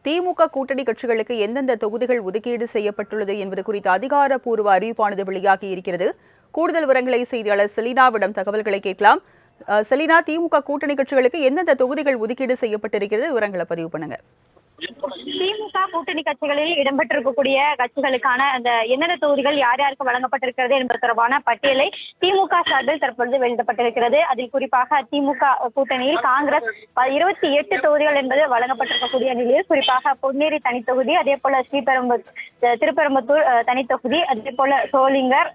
திமுக கூட்டணி கட்சிகளுக்கு எந்தெந்த தொகுதிகள் ஒதுக்கீடு செய்யப்பட்டுள்ளது என்பது குறித்த அதிகாரப்பூர்வ அறிவிப்பானது வெளியாகி இருக்கிறது. கூடுதல் விவரங்களை செய்தியாளர் செலினாவிடம் தகவல்களை கேட்கலாம். செலினா, திமுக கூட்டணி கட்சிகளுக்கு எந்தெந்த தொகுதிகள் ஒதுக்கீடு செய்யப்பட்டிருக்கிறது, விவரங்களை பதிவு பண்ணுங்க. திமுக கூட்டணி கட்சிகளில் இடம்பெற்றிருக்கக்கூடிய கட்சிகளுக்கான அந்த எந்தெந்த தொகுதிகள் யார் யாருக்கு வழங்கப்பட்டிருக்கிறது என்பது தொடர்பான பட்டியலை திமுக சார்பில் தற்பொழுது வெளியிடப்பட்டிருக்கிறது. அதில் குறிப்பாக திமுக கூட்டணியில் காங்கிரஸ் 28 தொகுதிகள் என்பது வழங்கப்பட்டிருக்கக்கூடிய நிலையில், குறிப்பாக பொன்னேரி தனித்தொகுதி, அதே போல திருப்பெரும்புத்தூர் தனித்தொகுதி, அதே போல சோளிங்கர்,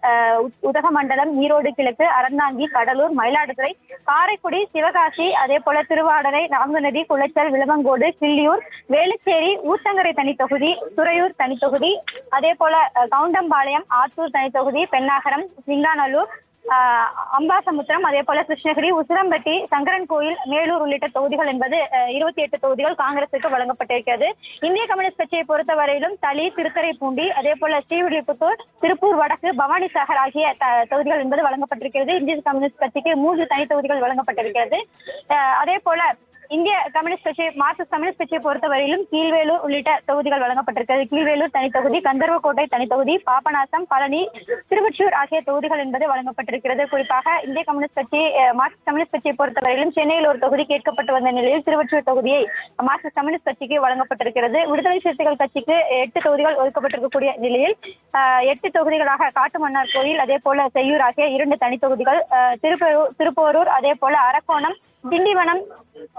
உதகமண்டலம், ஈரோடு கிழக்கு, அறந்தாங்கி, கடலூர், மயிலாடுதுறை, காரைக்குடி, சிவகாசி, அதே போல திருவாடனை, நாங்குநதி, குளச்சல், விளவங்கோடு, கிள்ளியூர், வேலுச்சேரி, ஊத்தங்கரை தனித்தொகுதி, துறையூர் தனித்தொகுதி, அதே போல கவுண்டம்பாளையம், ஆத்தூர் தனித்தொகுதி, பெண்ணாகரம், சிங்காநல்லூர், அம்பாசமுத்திரம், அதே போல கிருஷ்ணகிரி, உசிலம்பட்டி, சங்கரன் கோயில், மேலூர் உள்ளிட்ட தொகுதிகள் என்பது 28 தொகுதிகள் காங்கிரசுக்கு வழங்கப்பட்டிருக்கிறது. இந்திய கம்யூனிஸ்ட் கட்சியை பொறுத்தவரையிலும் தளி, திருக்கரைப்பூண்டி, அதே போல ஸ்ரீவில்லிபுத்தூர், திருப்பூர் வடக்கு, பவானிசாகர் ஆகிய தொகுதிகள் என்பது வழங்கப்பட்டிருக்கிறது. இந்திய கம்யூனிஸ்ட் கட்சிக்கு 3 தனி தொகுதிகள் வழங்கப்பட்டிருக்கிறது. அதே போல இந்திய கம்யூனிஸ்ட் கட்சி, மார்க்சிஸ்ட் கம்யூனிஸ்ட் கட்சியை பொறுத்தவரையிலும் கீழ்வேலூர் உள்ளிட்ட தொகுதிகள் வழங்கப்பட்டிருக்கிறது. கீழ்வேலூர் தனித்தொகுதி, கந்தர்வக்கோட்டை தனித்தொகுதி, பாபநாசம், பழனி, திருவொற்றியூர் ஆகிய தொகுதிகள் என்பது வழங்கப்பட்டிருக்கிறது. குறிப்பாக இந்திய கம்யூனிஸ்ட் கட்சி, மார்க்சிஸ்ட் கம்யூனிஸ்ட் கட்சியை பொறுத்தவரையிலும் சென்னையில் ஒரு தொகுதி கேட்கப்பட்டு வந்த நிலையில் திருவொற்றியூர் தொகுதியை மார்க்சிஸ்ட் கம்யூனிஸ்ட் கட்சிக்கு வழங்கப்பட்டிருக்கிறது. விடுதலை சிறுத்தைகள் கட்சிக்கு 8 தொகுதிகள் ஒதுக்கப்பட்டிருக்கக்கூடிய நிலையில் 8 தொகுதிகளாக காட்டுமன்னார் கோயில், அதே போல செய்யூர் ஆகிய 2 தனித்தொகுதிகள், திருப்போரூர், அதே போல அரக்கோணம், திண்டிவனம்,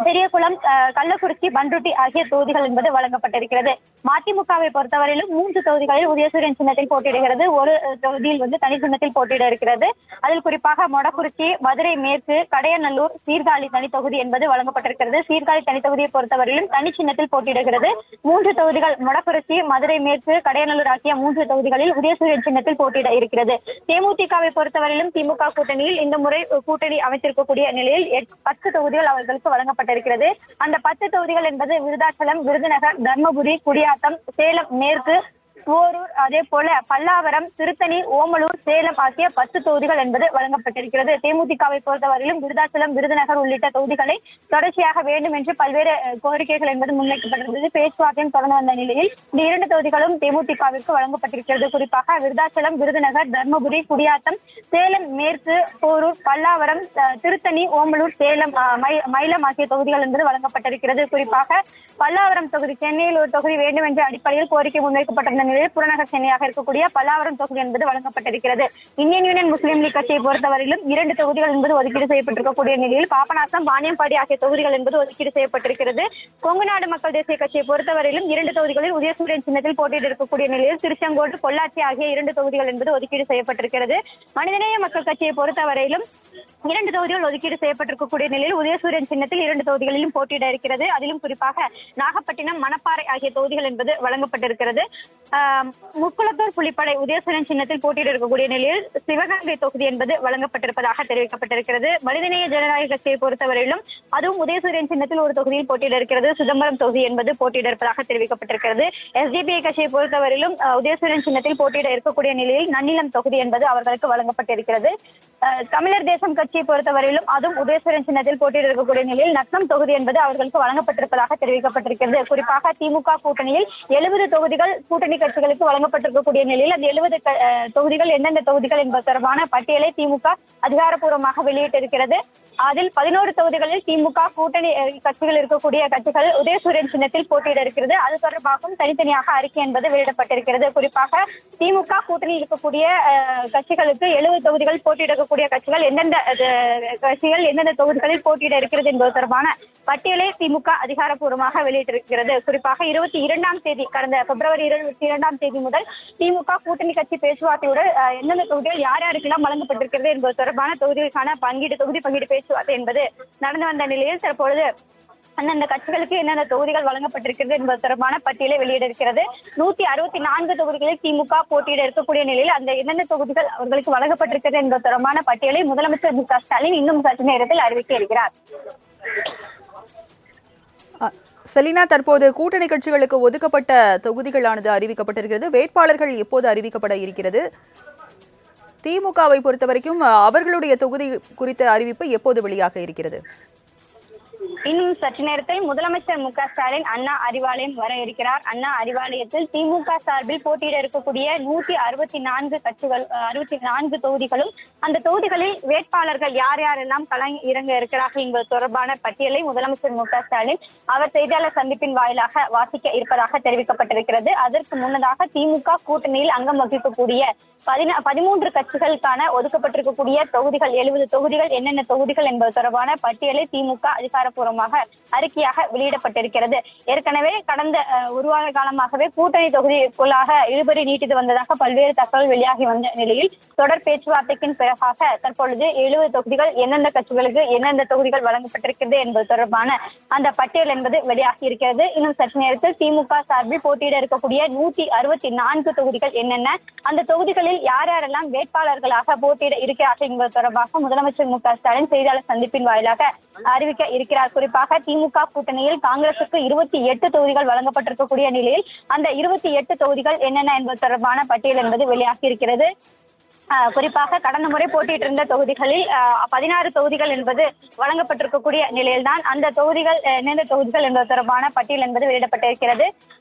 பெரியகுளம், கள்ளக்குறிச்சி, பண்ருட்டி ஆகிய தொகுதிகள் என்பது வழங்கப்பட்டிருக்கிறது. மதிமுகவை பொறுத்தவரையிலும் 3 தொகுதிகளில் உதயசூரியன் சின்னத்தில் போட்டியிடுகிறது. ஒரு தொகுதியில் தனி சின்னத்தில் போட்டியிட இருக்கிறது. அதில் குறிப்பாக மொடக்குறிச்சி, மதுரை மேற்கு, கடையநல்லூர், சீர்காழி தனித்தொகுதி என்பது வழங்கப்பட்டிருக்கிறது. சீர்காழி தனித்தொகுதியை பொறுத்தவரையிலும் தனி சின்னத்தில் போட்டியிடுகிறது. 3 தொகுதிகள் மொடக்குறிச்சி, மதுரை மேற்கு, கடையநல்லூர் ஆகிய 3 தொகுதிகளில் உதயசூரியன் சின்னத்தில் போட்டியிட இருக்கிறது. தேமுதிகவை பொறுத்தவரையிலும் திமுக கூட்டணியில் இந்த முறை கூட்டணி அமைத்திருக்கக்கூடிய நிலையில் 10 தொகுதிகள் அவர்களுக்கு வழங்கப்பட்டிருக்கிறது. அந்த 10 தொகுதிகள் என்பது விருதாச்சலம், விருதுநகர், தர்மபுரி, குடியாத்தம், சேலம் மேற்கு, போரூர், அதே போல பல்லாவரம், திருத்தணி, ஓமலூர், சேலம் ஆகிய 10 தொகுதிகள் என்பது வழங்கப்பட்டிருக்கிறது. தேமுதிகவை பொறுத்தவரையிலும் விருதாச்சலம், விருதுநகர் உள்ளிட்ட தொகுதிகளை தொடர்ச்சியாக வேண்டும் என்று பல்வேறு கோரிக்கைகள் என்பது முன்வைக்கப்பட்டிருந்தது. பேச்சுவார்த்தையும் தொடர்ந்து வந்த நிலையில் இந்த 2 தொகுதிகளும் தேமுதிகவிற்கு வழங்கப்பட்டிருக்கிறது. குறிப்பாக விருதாச்சலம், விருதுநகர், தர்மபுரி, குடியாத்தம், சேலம் மேற்கு, போரூர், பல்லாவரம், திருத்தணி, ஓமலூர், சேலம், மயிலம் ஆகிய தொகுதிகள் என்பது வழங்கப்பட்டிருக்கிறது. குறிப்பாக பல்லாவரம் தொகுதி, சென்னையில் ஒரு தொகுதி வேண்டும் என்ற அடிப்படையில் கோரிக்கை முன்வைக்கப்பட்டிருந்த நிலையில் புறநகர் சென்னையாக இருக்கக்கூடிய பல்லாவரம் தொகுதி என்பது வழங்கப்பட்டிருக்கிறது. இந்தியன் யூனியன் முஸ்லீம் லீக் கட்சியை பொறுத்தவரையிலும் 2 தொகுதிகள் என்பது ஒதுக்கீடு செய்யப்பட்டிருக்கக்கூடிய நிலையில் பாபநாசம், வாணியம்பாடி ஆகிய தொகுதிகள் என்பது ஒதுக்கீடு செய்யப்பட்டிருக்கிறது. கொங்குநாடு மக்கள் தேசிய கட்சியை பொறுத்தவரையிலும் 2 தொகுதிகளில் உதயசூரியன் சின்னத்தில் போட்டியிட இருக்கக்கூடிய நிலையில் திருச்செங்கோடு, பொள்ளாச்சி ஆகிய 2 தொகுதிகள் என்பது ஒதுக்கீடு செய்யப்பட்டிருக்கிறது. மனிதநேய மக்கள் கட்சியை பொறுத்தவரையிலும் 2 தொகுதிகள் ஒதுக்கீடு செய்யப்பட்டிருக்கக்கூடிய நிலையில் உதயசூரியன் சின்னத்தில் 2 தொகுதிகளிலும் போட்டியிட இருக்கிறது. அதிலும் குறிப்பாக நாகப்பட்டினம், மணப்பாறை ஆகிய தொகுதிகள் என்பது வழங்கப்பட்டிருக்கிறது. முக்குளத்தூர் புலிப்படை உதயசூரியன் சின்னத்தில் போட்டியிட இருக்கக்கூடிய நிலையில் சிவகங்கை தொகுதி என்பது வழங்கப்பட்டிருப்பதாக தெரிவிக்கப்பட்டிருக்கிறது. மனிதநேய ஜனநாயக கட்சியை பொறுத்தவரையிலும் அதுவும் உதயசூரியன் சின்னத்தில் ஒரு தொகுதியில் போட்டியிட இருக்கிறது. சிதம்பரம் தொகுதி என்பது போட்டியிட இருப்பதாக தெரிவிக்கப்பட்டிருக்கிறது. SDPI கட்சியை பொறுத்தவரையிலும் உதயசூரியன் சின்னத்தில் போட்டியிட இருக்கக்கூடிய நிலையில் நன்னிலம் தொகுதி என்பது அவர்களுக்கு வழங்கப்பட்டிருக்கிறது. தமிழர் தேசம் கட்சியை பொறுத்தவரையிலும் அதுவும் உதயசூரியன் சின்னத்தில் போட்டியிட இருக்கக்கூடிய நிலையில் நத்தம் தொகுதி என்பது அவர்களுக்கு வழங்கப்பட்டிருப்பதாக தெரிவிக்கப்பட்டிருக்கிறது. குறிப்பாக திமுக கூட்டணியில் 70 தொகுதிகள் கூட்டணி கட்சிகளுக்கு வழங்கப்பட்டிருக்கக்கூடிய நிலையில் அந்த 70 தொகுதிகள் எந்தெந்த தொகுதிகள் என்பது தொடர்பான பட்டியலை திமுக அதிகாரப்பூர்வமாக வெளியிட்டிருக்கிறது. அதில் 11 தொகுதிகளில் திமுக கூட்டணி கட்சிகள் இருக்கக்கூடிய கட்சிகள் உதயசூரியன் சின்னத்தில் போட்டியிட இருக்கிறது. அது தொடர்பாகவும் தனித்தனியாக அறிக்கை என்பது வெளியிடப்பட்டிருக்கிறது. குறிப்பாக திமுக கூட்டணியில் இருக்கக்கூடிய கட்சிகளுக்கு 70 தொகுதிகள் போட்டியிடக்கூடிய கட்சிகள் எந்தெந்த தொகுதிகளில் போட்டியிட இருக்கிறது என்பது தொடர்பான பட்டியலை திமுக அதிகாரப்பூர்வமாக வெளியிட்டிருக்கிறது. குறிப்பாக 22ஆம் தேதி, கடந்த பிப்ரவரி 22ஆம் தேதி முதல் திமுக கூட்டணி கட்சி பேச்சுவார்த்தையுடன் எந்தெந்த தொகுதிகள் யார் யாருக்கெல்லாம் வழங்கப்பட்டிருக்கிறது என்பது தொடர்பான தொகுதிகளுக்கான தொகுதி பங்கீடு பேச்சுவார்த்தை என்பது நடந்து வந்த நிலையில் தற்பொழுது அந்தந்த கட்சிகளுக்கு என்னென்ன தொகுதிகள் வழங்கப்பட்டிருக்கிறது என்பது தொடர்பான பட்டியலை வெளியிட இருக்கிறது. 164 தொகுதிகளில் திமுக போட்டியிட இருக்கக்கூடிய நிலையில் அந்த எந்தெந்த தொகுதிகள் அவர்களுக்கு வழங்கப்பட்டிருக்கிறது என்பது தொடர்பான பட்டியலை முதலமைச்சர் மு.க. ஸ்டாலின் இன்னும் சற்று நேரத்தில் அறிவிக்க இருக்கிறார். செலினா, தற்போது கூட்டணி கட்சிகளுக்கு ஒதுக்கப்பட்ட தொகுதிகளானது அறிவிக்கப்பட்டிருக்கிறது. வேட்பாளர்கள் எப்போது அறிவிக்கப்பட இருக்கிறது? திமுகவை பொறுத்தவரைக்கும் அவர்களுடைய தொகுதி குறித்த அறிவிப்பு எப்போது வெளியாக இருக்கிறது? இன்னும் சற்று நேரத்தில் முதலமைச்சர் மு க ஸ்டாலின் அண்ணா அறிவாலயம் வர இருக்கிறார். அண்ணா அறிவாலயத்தில் திமுக சார்பில் போட்டியிட இருக்கக்கூடிய 164 கட்சிகள் 64 தொகுதிகளும் அந்த தொகுதிகளில் வேட்பாளர்கள் யார் யாரெல்லாம் இறங்க இருக்கிறார்கள் என்பது தொடர்பான பட்டியலை முதலமைச்சர் மு க ஸ்டாலின் அவர் செய்தியாளர் சந்திப்பின் வாயிலாக வாசிக்க இருப்பதாக தெரிவிக்கப்பட்டிருக்கிறது. அதற்கு முன்னதாக திமுக கூட்டணியில் அங்கம் வகிக்கக்கூடிய 13 கட்சிகளுக்கான ஒதுக்கப்பட்டிருக்கக்கூடிய தொகுதிகள் 70 தொகுதிகள் என்னென்ன தொகுதிகள் என்பது தொடர்பான பட்டியலை திமுக அதிகாரப்பூர்வமாக அறிக்கையாக வெளியிடப்பட்டிருக்கிறது. ஏற்கனவே கடந்த ஒரு வார காலமாகவே கூட்டணி தொகுதிக்குள்ளாக இழுபறி நீட்டித்து வந்ததாக பல்வேறு தகவல் வெளியாகி வந்த நிலையில் தொடர் பேச்சுவார்த்தைக்கு பிறகாக தற்பொழுது 70 தொகுதிகள் எந்தெந்த கட்சிகளுக்கு எந்தெந்த தொகுதிகள் வழங்கப்பட்டிருக்கிறது என்பது தொடர்பான அந்த பட்டியல் என்பது வெளியாகி இருக்கிறது. இன்னும் சற்று நேரத்தில் திமுக சார்பில் போட்டியிட இருக்கக்கூடிய 164 தொகுதிகள் என்னென்ன, அந்த தொகுதிகளில் யார் யாரெல்லாம் வேட்பாளர்களாக போட்டியிட இருக்கிறார்கள் என்பது தொடர்பாக முதலமைச்சர் மு க ஸ்டாலின் செய்தியாளர் சந்திப்பின் வாயிலாக அறிவிக்க இருக்கிறார். குறிப்பாக திமுக கூட்டணியில் காங்கிரசுக்கு 28 தொகுதிகள் வழங்கப்பட்டிருக்கக்கூடிய நிலையில் அந்த 28 தொகுதிகள் என்னென்ன என்பது தொடர்பான பட்டியல் என்பது வெளியாகி இருக்கிறது. குறிப்பாக கடந்த முறை போட்டியிட்டு இருந்த தொகுதிகளில் 16 தொகுதிகள் என்பது வழங்கப்பட்டிருக்கக்கூடிய நிலையில்தான் அந்த தொகுதிகள் எந்தெந்த தொகுதிகள் என்பது தொடர்பான பட்டியல் என்பது வெளியிடப்பட்டிருக்கிறது.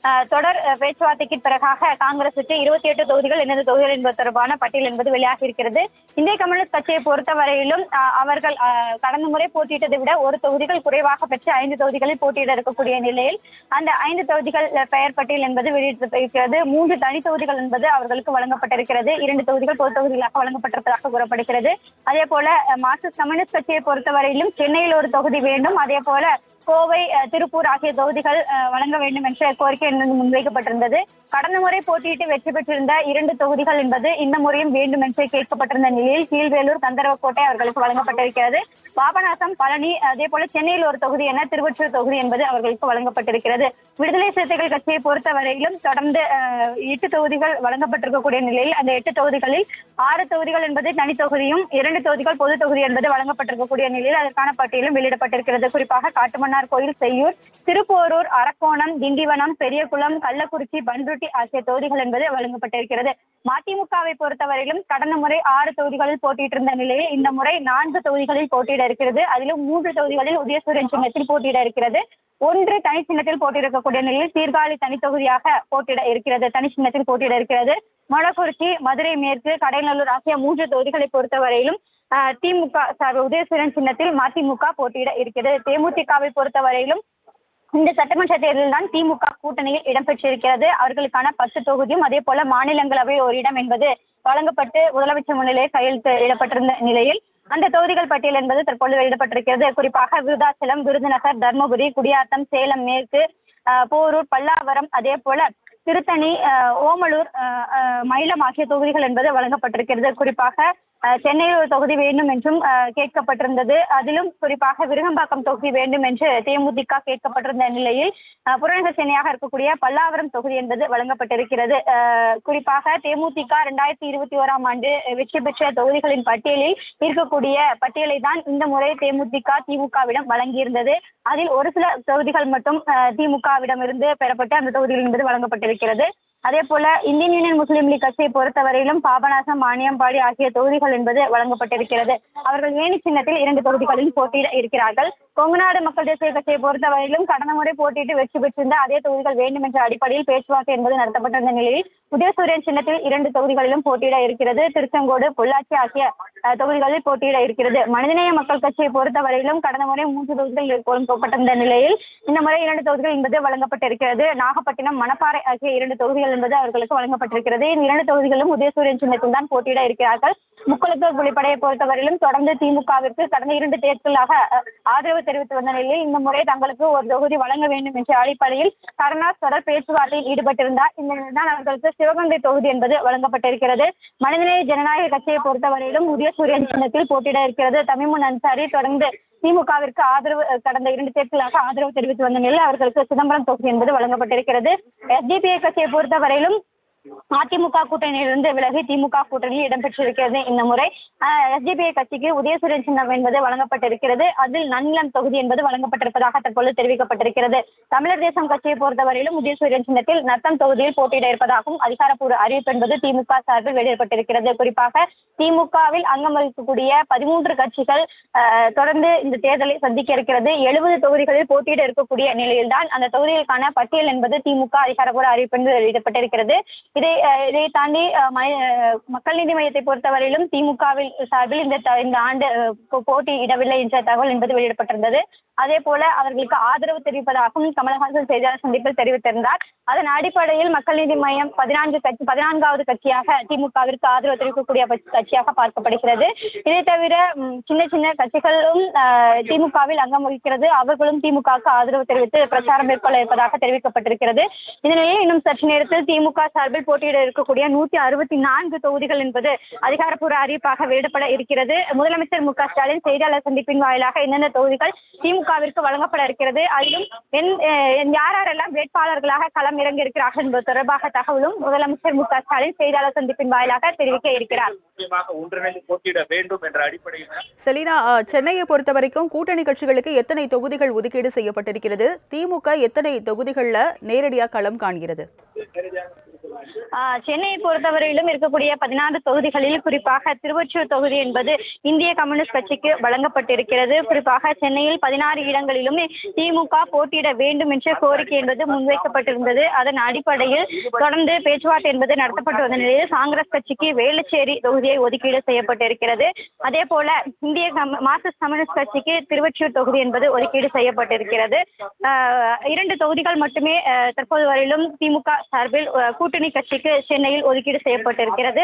தொடர் பேச்சுவார்த்தைக்கு பிறகாக காங்கிரசுக்கு 28 தொகுதிகள் எந்தெந்த தொகுதிகள் என்பது தொடர்பான பட்டியல் என்பது வெளியாகி இருக்கிறது. இந்திய கம்யூனிஸ்ட் கட்சியை பொறுத்தவரையிலும் அவர்கள் கடந்த முறை போட்டியிட்டதை விட ஒரு தொகுதிகள் குறைவாக பெற்று 5 தொகுதிகளில் போட்டியிட இருக்கக்கூடிய நிலையில் அந்த 5 தொகுதிகள் பெயர் பட்டியல் என்பது வெளியிட்டிருக்கிறது. 3 தனி தொகுதிகள் என்பது அவர்களுக்கு வழங்கப்பட்டிருக்கிறது. 2 தொகுதிகள் பொது தொகுதிகள் வழங்கப்பட்டிருப்பதாக கூறப்படுகிறது. அதே போல மார்க்சிஸ்ட் கம்யூனிஸ்ட் கட்சியை பொறுத்தவரையிலும் சென்னையில் ஒரு தொகுதி வேண்டும், அதே போல கோவை, திருப்பூர் ஆகிய தொகுதிகள் வழங்க வேண்டும் என்ற கோரிக்கை என்பது முன்வைக்கப்பட்டிருந்தது. கடந்த முறை போட்டியிட்டு வெற்றி பெற்றிருந்த 2 தொகுதிகள் என்பது இந்த முறையும் வேண்டும் என்று கேட்கப்பட்டிருந்த நிலையில் கீழ்வேலூர், கந்தரவக்கோட்டை அவர்களுக்கு வழங்கப்பட்டிருக்கிறது. பாபநாசம், பழனி, அதே போல சென்னையில் ஒரு தொகுதி என திருவொற்றியூர் தொகுதி என்பது அவர்களுக்கு வழங்கப்பட்டிருக்கிறது. விடுதலை சிறுத்தைகள் கட்சியை பொறுத்தவரையிலும் தொடர்ந்து 8 தொகுதிகள் வழங்கப்பட்டிருக்கக்கூடிய நிலையில் அந்த 8 தொகுதிகளில் 6 தொகுதிகள் என்பது தனி தொகுதியும் 2 தொகுதிகள் பொது தொகுதி என்பது வழங்கப்பட்டிருக்கக்கூடிய நிலையில் அதற்கான பட்டியலும் வெளியிடப்பட்டிருக்கிறது. குறிப்பாக காட்டுமன்னார் கோயில், செய்யூர், திருப்போரூர், அரக்கோணம், திண்டிவனம், பெரியகுளம், கள்ளக்குறிச்சி, பண்ருட்டி ஆகிய தொகுதிகள் என்பது வழங்கப்பட்டிருக்கிறது. மதிமுகவை பொறுத்தவரையிலும் கடந்த முறை 6 தொகுதிகளில் போட்டியிட்டு இருந்த நிலையில் இந்த முறை 4 தொகுதிகளில் போட்டியிட இருக்கிறது. அதிலும் 3 தொகுதிகளில் உதயசூரியன் சின்னத்தில் போட்டியிட இருக்கிறது. 1 தனி சின்னத்தில் போட்டியிடக்கூடிய நிலையில் சீர்காழி தனி தொகுதியாக போட்டியிட இருக்கிறது, தனி சின்னத்தில் போட்டியிட இருக்கிறது. மொடக்குறிச்சி, மதுரை மேற்கு, கடையநல்லூர் ஆகிய 3 தொகுதிகளை பொறுத்தவரையிலும் திமுக சார்பு உதயசூரியன் சின்னத்தில் மதிமுக போட்டியிட இருக்கிறது. தேமுதிகவை பொறுத்தவரையிலும் இந்த சட்டமன்ற தேர்தலில் தான் திமுக கூட்டணியில் இடம்பெற்றிருக்கிறது. அவர்களுக்கான 10 தொகுதியும் அதே போல மாநிலங்களவை ஒரு இடம் என்பது வழங்கப்பட்டு முதலமைச்சர் முன்னிலையில் கையெழுத்து இடப்பட்டிருந்த நிலையில் அந்த தொகுதிகள் பட்டியல் என்பது தற்போது வெளியிடப்பட்டிருக்கிறது. குறிப்பாக விருதாச்சலம், விருதுநகர், தர்மபுரி, குடியாத்தம், சேலம் மேற்கு, போரூர், பல்லாவரம், அதே போல திருத்தணி, ஓமலூர், மயிலம் ஆகிய தொகுதிகள் என்பது வழங்கப்பட்டிருக்கிறது. குறிப்பாக சென்னையில் ஒரு தொகுதி வேண்டும் என்றும் கேட்கப்பட்டிருந்தது. அதிலும் குறிப்பாக விருகம்பாக்கம் தொகுதி வேண்டும் என்று தேமுதிக கேட்கப்பட்டிருந்த நிலையில் புறநகர் சென்னையாக இருக்கக்கூடிய பல்லாவரம் தொகுதி என்பது வழங்கப்பட்டிருக்கிறது. குறிப்பாக தேமுதிக 2021ஆம் ஆண்டு வெற்றி பெற்ற தொகுதிகளின் பட்டியலில் இருக்கக்கூடிய பட்டியலை தான் இந்த முறை தேமுதிக திமுகவிடம் வழங்கியிருந்தது. அதில் ஒரு சில தொகுதிகள் மட்டும் திமுகவிடம் இருந்து பெறப்பட்டு அந்த தொகுதிகள் என்பது வழங்கப்பட்டிருக்கிறது. அதே போல இந்தியன் யூனியன் முஸ்லீம் லீக் கட்சியை பொறுத்தவரையிலும் பாபநாசம், வாணியம்பாடி ஆகிய தொகுதிகள் என்பது வழங்கப்பட்டிருக்கிறது. அவர்கள் வேணி சின்னத்தில் 2 தொகுதிகளில் போட்டியிட இருக்கிறார்கள். கொங்குநாடு மக்கள் தேசிய கட்சியை பொறுத்தவரையிலும் கடந்த முறை போட்டியிட்டு வெற்றி பெற்றிருந்த அதே தொகுதிகள் வேண்டும் என்ற அடிப்படையில் பேச்சுவார்த்தை என்பது நடத்தப்பட்டிருந்த நிலையில் உதயசூரியன் சின்னத்தில் 2 தொகுதிகளிலும் போட்டியிட இருக்கிறது. திருச்செங்கோடு, பொள்ளாச்சி ஆகிய தொகுதிகளில் போட்டியிட இருக்கிறது. மனிதநேய மக்கள் கட்சியை பொறுத்தவரையிலும் கடந்த முறை 3 தொகுதிகள் கொடுக்கப்பட்டிருந்த நிலையில் இந்த முறை 2 தொகுதிகள் என்பது வழங்கப்பட்டிருக்கிறது. நாகப்பட்டினம், மணப்பாறை ஆகிய 2 தொகுதிகள் என்பது அவர்களுக்கு வழங்கப்பட்டிருக்கிறது. இந்த 2 தொகுதிகளும் உதயசூரியன் சின்னத்தில் தான் போட்டியிட இருக்கிறார்கள். முக்குளத்தூர் புலிப்படையை பொறுத்தவரையிலும் தொடர்ந்து திமுகவிற்கு கடந்த 2 தேர்தலாக ஆதரவு தெரிவித்து வந்த நிலையில் இந்த முறை தங்களுக்கு ஒரு தொகுதி வழங்க வேண்டும் என்ற அடிப்படையில் கருணாஸ் தொடர் பேச்சுவார்த்தையில் ஈடுபட்டிருந்தார். இந்த நிலையில் அவர்களுக்கு சிவகங்கை தொகுதி என்பது வழங்கப்பட்டிருக்கிறது. மனிதநேய ஜனநாயக கட்சியை பொறுத்தவரையிலும் உதயசூரியன் சின்னத்தில் போட்டியிட இருக்கிறது. தமிமுன் அன்சாரி தொடர்ந்து திமுகவிற்கு ஆதரவு கடந்த 2 தேர்தலாக ஆதரவு தெரிவித்து வந்த நிலையில் அவர்களுக்கு சிதம்பரம் தொகுதி என்பது வழங்கப்பட்டிருக்கிறது. எஸ்டிபிஐ கட்சியை பொறுத்தவரையிலும் அதிமுக கூட்டணியிலிருந்து விலகி திமுக கூட்டணியில் இடம்பெற்றிருக்கிறது. இந்த முறை எஸ்டிபிஐ கட்சிக்கு உதயசூரியன் சின்னம் என்பது வழங்கப்பட்டிருக்கிறது. அதில் நன்னிலம் தொகுதி என்பது வழங்கப்பட்டிருப்பதாக தற்போது தெரிவிக்கப்பட்டிருக்கிறது. தமிழர் தேசம் கட்சியை பொறுத்தவரையிலும் உதயசூரியன் சின்னத்தில் நத்தம் தொகுதியில் போட்டியிட இருப்பதாகவும் அதிகாரப்பூர்வ அறிவிப்பு என்பது திமுக சார்பில் வெளியிடப்பட்டிருக்கிறது. குறிப்பாக திமுகவில் அங்கம் வகிக்கக்கூடிய 13 கட்சிகள் தொடர்ந்து இந்த தேர்தலை சந்திக்க இருக்கிறது. 70 தொகுதிகளில் போட்டியிட இருக்கக்கூடிய நிலையில்தான் அந்த தொகுதிகளுக்கான பட்டியல் என்பது திமுக அதிகாரப்பூர்வ அறிவிப்பு என்பது வெளியிடப்பட்டிருக்கிறது. இதை தாண்டி மக்கள் நீதி மையத்தை பொறுத்தவரையிலும் திமுகவில் சார்பில் இந்த ஆண்டு போட்டியிடவில்லை என்ற தகவல் என்பது வெளியிடப்பட்டிருந்தது. அதே போல அவர்களுக்கு ஆதரவு தெரிவிப்பதாகவும் கமலஹாசன் செய்தியாளர் சந்திப்பில் தெரிவித்திருந்தார். அதன் அடிப்படையில் மக்கள் நீதி மையம் 14வது கட்சியாக திமுகவிற்கு ஆதரவு தெரிவிக்கக்கூடிய கட்சியாக பார்க்கப்படுகிறது. இதை தவிர சின்ன சின்ன கட்சிகளும் திமுகவில் அங்கம் வகிக்கிறது. அவர்களும் திமுகவுக்கு ஆதரவு தெரிவித்து பிரச்சாரம் மேற்கொள்ள இருப்பதாக தெரிவிக்கப்பட்டிருக்கிறது. இந்த நிலையில் இன்னும் சற்று நேரத்தில் திமுக சார்பில் போட்டியிட இருக்கக்கூடிய 164 தொகுதிகள் என்பது அதிகாரப்பூர்வ அறிவிப்பாக வெளியிடப்பட இருக்கிறது. முதலமைச்சர் மு க ஸ்டாலின் செய்தியாளர் சந்திப்பின் வாயிலாக எந்தெந்த தொகுதிகள் திமுகவிற்கு வழங்கப்பட இருக்கிறது, அதிலும் யாரெல்லாம் வேட்பாளர்களாக களம் இறங்கி இருக்கிறார்கள் என்பது தொடர்பாக தகவலும் முதலமைச்சர் மு க ஸ்டாலின் செய்தியாளர் சந்திப்பின் வாயிலாக தெரிவிக்க இருக்கிறார். செலினா, சென்னையை பொறுத்த வரைக்கும் கூட்டணி கட்சிகளுக்கு எத்தனை தொகுதிகள் ஒதுக்கீடு செய்யப்பட்டிருக்கிறது? திமுக எத்தனை தொகுதிகளில் நேரடியாக களம் காண்கிறது? சென்னையை பொறுத்தவரையிலும் இருக்கக்கூடிய 16 தொகுதிகளில் குறிப்பாக திருவொற்றியூர் தொகுதி என்பது இந்திய கம்யூனிஸ்ட் கட்சிக்கு வழங்கப்பட்டிருக்கிறது. குறிப்பாக சென்னையில் 16 இடங்களிலுமே திமுக போட்டியிட வேண்டும் என்ற கோரிக்கை என்பது முன்வைக்கப்பட்டிருந்தது. அதன் அடிப்படையில் தொடர்ந்து பேச்சுவார்த்தை என்பது நடத்தப்பட்டு வந்த நிலையில் காங்கிரஸ் கட்சிக்கு வேளச்சேரி தொகுதியை ஒதுக்கீடு செய்யப்பட்டிருக்கிறது. அதே போல இந்திய மார்க்சிஸ்ட் கம்யூனிஸ்ட் கட்சிக்கு திருவொற்றியூர் தொகுதி என்பது ஒதுக்கீடு செய்யப்பட்டிருக்கிறது. 2 தொகுதிகள் மட்டுமே தற்போது வரையிலும் திமுக சார்பில் கூட்டணி கட்சிக்கு சென்னையில் ஒதுக்கீடு செய்யப்பட்டிருக்கிறது.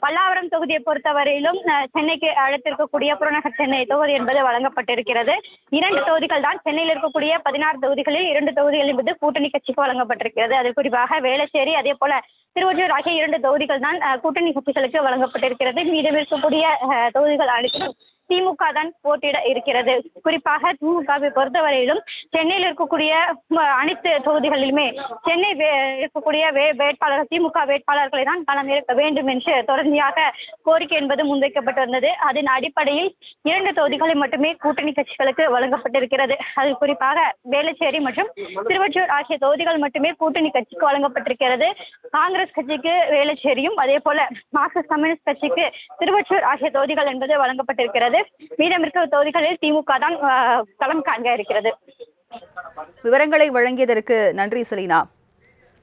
பல்லாவரம் தொகுதியை பொறுத்தவரையிலும் சென்னைக்கு அடுத்திருக்கக்கூடிய புறநகர் சென்னை தொகுதி என்பது வழங்கப்பட்டிருக்கிறது. 2 தொகுதிகள் தான் சென்னையில் இருக்கக்கூடிய 16 தொகுதிகளில் 2 தொகுதிகள் என்பது கூட்டணி கட்சிக்கு வழங்கப்பட்டிருக்கிறது. அது குறிப்பாக வேளச்சேரி அதே போல திருவொற்றியூர் ஆகிய 2 தொகுதிகள் தான் கூட்டணி கட்சிகளுக்கு வழங்கப்பட்டிருக்கிறது. மீதம் இருக்கக்கூடிய தொகுதிகள் அனைத்தும் திமுக தான் போட்டியிட இருக்கிறது. குறிப்பாக திமுகவை பொறுத்தவரையிலும் சென்னையில் இருக்கக்கூடிய அனைத்து தொகுதிகளிலுமே சென்னை இருக்கக்கூடிய வேட்பாளர்கள் திமுக வேட்பாளர்களை தான் களம் இறக்க வேண்டும் என்று தொடர்ச்சியாக கோரிக்கை என்பது முன்வைக்கப்பட்டு வந்தது. அதன் அடிப்படையில் 2 தொகுதிகளை மட்டுமே கூட்டணி கட்சிகளுக்கு வழங்கப்பட்டிருக்கிறது. அது குறிப்பாக வேளச்சேரி மற்றும் திருவொற்றியூர் ஆகிய தொகுதிகள் மட்டுமே கூட்டணி கட்சிக்கு வழங்கப்பட்டிருக்கிறது. காங்கிரஸ் கட்சிக்கு வேளச்சேரியும் அதே போல மார்க்சிஸ்ட் கம்யூனிஸ்ட் கட்சிக்கு திருவொற்றியூர் ஆகிய தொகுதிகள் என்பது வழங்கப்பட்டிருக்கிறது. மீதம் இருக்கிற தொகுதிகளில் திமுக தான் களம் காண்க இருக்கிறது. விவரங்களை வழங்கியதற்கு நன்றி செலினா.